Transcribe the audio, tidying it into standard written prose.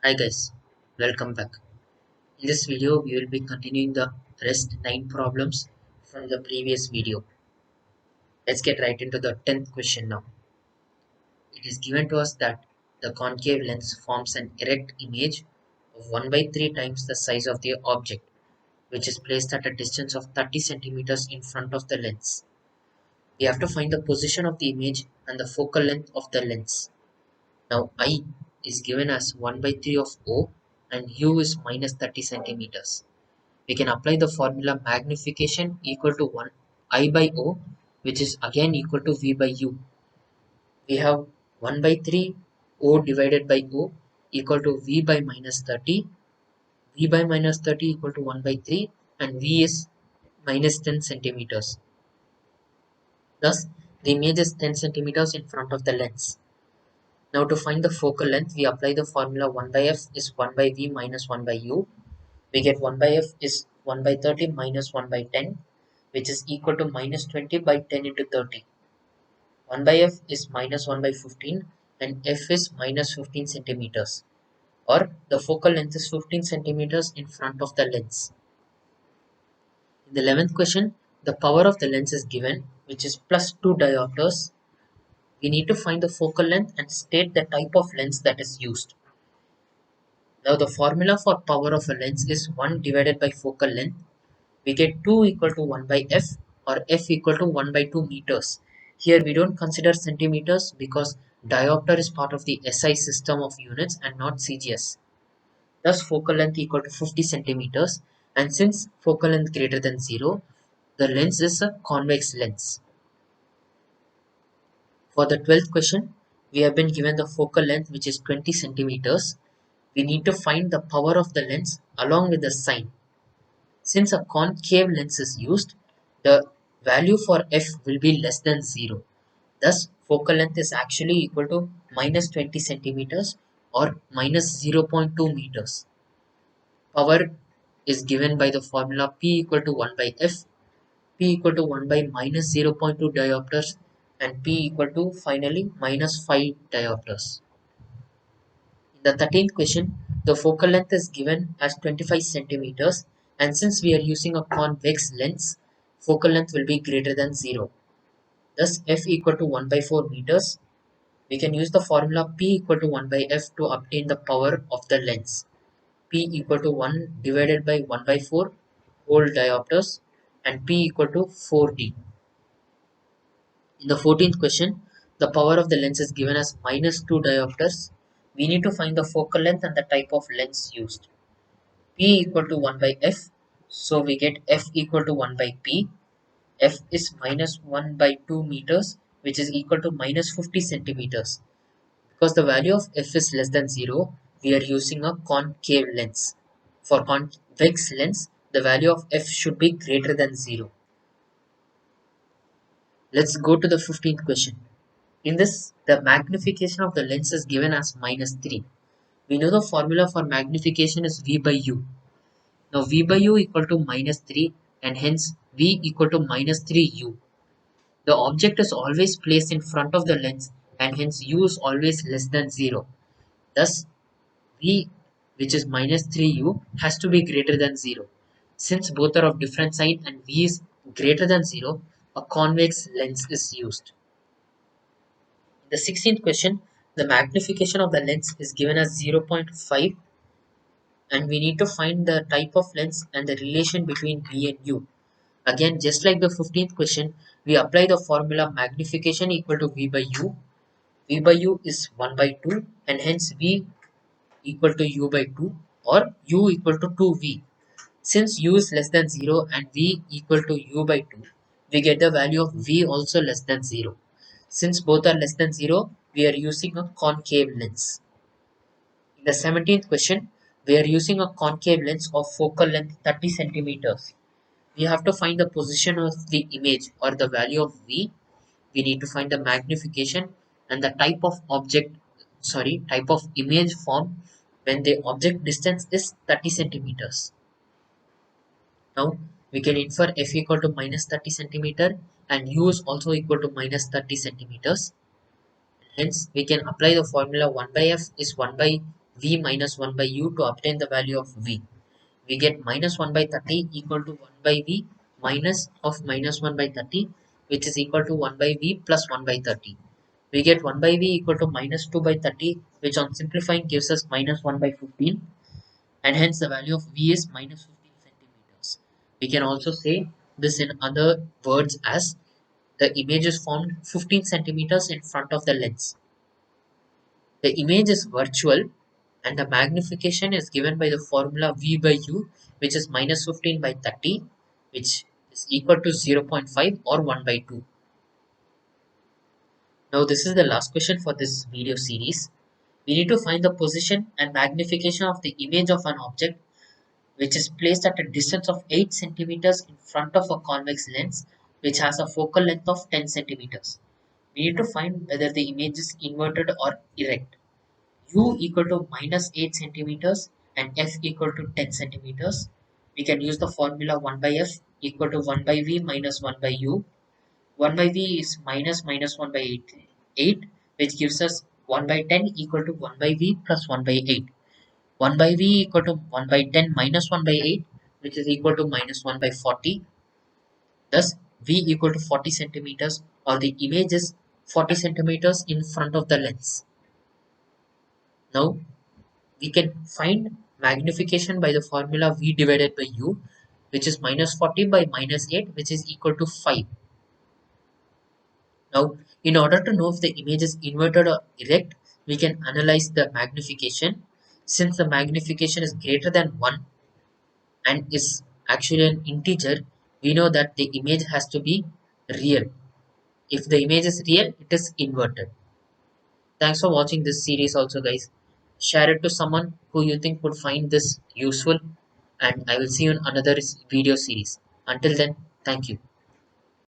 Hi guys, welcome back. In this video, we will be continuing the rest 9 problems from the previous video. Let's get right into the 10th question now. It is given to us that the concave lens forms an erect image of 1 by 3 times the size of the object, which is placed at a distance of 30 centimeters in front of the lens. We have to find the position of the image and the focal length of the lens. Now I is given as 1 by 3 of O and U is minus 30 centimeters. We can apply the formula magnification equal to 1 I by O, which is again equal to V by U. We have 1 by 3 O divided by O equal to V by minus 30. V by minus 30 equal to 1 by 3 and V is minus 10 centimeters. Thus, the image is 10 centimeters in front of the lens. Now to find the focal length, we apply the formula 1 by F is 1 by V minus 1 by U. We get 1 by F is 1 by 30 minus 1 by 10, which is equal to minus 20 by 10 into 30. 1 by F is minus 1 by 15 and F is minus 15 centimeters, or the focal length is 15 centimeters in front of the lens. In the 11th question, the power of the lens is given, which is plus 2 diopters. We need to find the focal length and state the type of lens that is used. Now the formula for power of a lens is 1 divided by focal length. We get 2 equal to 1 by F or F equal to 1 by 2 meters. Here we don't consider centimeters because diopter is part of the SI system of units and not CGS. Thus focal length equal to 50 centimeters, and since focal length greater than 0, the lens is a convex lens. For the 12th question, we have been given the focal length which is 20 centimeters. We need to find the power of the lens along with the sign. Since a concave lens is used, the value for f will be less than 0. Thus, focal length is actually equal to minus 20 centimeters or minus 0.2 meters. Power is given by the formula P equal to 1 by f, P equal to 1 by minus 0.2 diopters, and P equal to finally minus 5 diopters. In the 13th question, the focal length is given as 25 centimeters, and since we are using a convex lens, focal length will be greater than 0. Thus, f equal to 1 by 4 meters. We can use the formula P equal to 1 by f to obtain the power of the lens. P equal to 1 divided by 1 by 4 whole diopters and P equal to 4D. In the 14th question, the power of the lens is given as minus 2 diopters. We need to find the focal length and the type of lens used. P equal to 1 by F. So we get F equal to 1 by P. F is minus 1 by 2 meters, which is equal to minus 50 centimeters. Because the value of F is less than 0, we are using a concave lens. For convex lens, the value of F should be greater than 0. Let's go to the 15th question. In this, the magnification of the lens is given as minus 3. We know the formula for magnification is V by U. Now V by U equal to minus 3 and hence V equal to minus 3U. The object is always placed in front of the lens and hence U is always less than 0. Thus V, which is minus 3U, has to be greater than 0. Since both are of different side and V is greater than 0, a convex lens is used. In the 16th question, the magnification of the lens is given as 0.5 and we need to find the type of lens and the relation between V and U. Again, just like the 15th question, we apply the formula magnification equal to V by U. V by U is 1 by 2 and hence V equal to U by 2 or U equal to 2V. Since U is less than 0 and V equal to U by 2, we get the value of V also less than 0. Since both are less than 0, we are using a concave lens. In the 17th question, we are using a concave lens of focal length 30 centimeters. We have to find the position of the image or the value of V. We need to find the magnification and the type of type of image formed when the object distance is 30 centimeters. Now we can infer f equal to minus 30 centimeter and u is also equal to minus 30 centimeters. Hence we can apply the formula 1 by f is 1 by v minus 1 by u to obtain the value of v. We get minus 1 by 30 equal to 1 by v minus of minus 1 by 30, which is equal to 1 by v plus 1 by 30. We get 1 by v equal to minus 2 by 30, which on simplifying gives us minus 1 by 15, and hence the value of v is minus 15 centimeters. We can also say this in other words as the image is formed 15 centimeters in front of the lens. The image is virtual and the magnification is given by the formula v by u, which is minus 15 by 30, which is equal to 0.5 or 1 by 2. Now this is the last question for this video series. We need to find the position and magnification of the image of an object which is placed at a distance of 8 centimeters in front of a convex lens which has a focal length of 10 centimeters. We need to find whether the image is inverted or erect. U equal to minus 8 centimeters and F equal to 10 centimeters. We can use the formula 1 by F equal to 1 by V minus 1 by U. 1 by V is minus minus 1 by 8, which gives us 1 by 10 equal to 1 by V plus 1 by 8. 1 by V equal to 1 by 10 minus 1 by 8, which is equal to minus 1 by 40. Thus, V equal to 40 centimeters, or the image is 40 centimeters in front of the lens. Now, we can find magnification by the formula V divided by U, which is minus 40 by minus 8, which is equal to 5. Now, in order to know if the image is inverted or erect, we can analyze the magnification. Since the magnification is greater than 1 and is actually an integer, we know that the image has to be real. If the image is real, it is inverted. Thanks for watching this series also, guys. Share it to someone who you think would find this useful, and I will see you in another video series. Until then, thank you.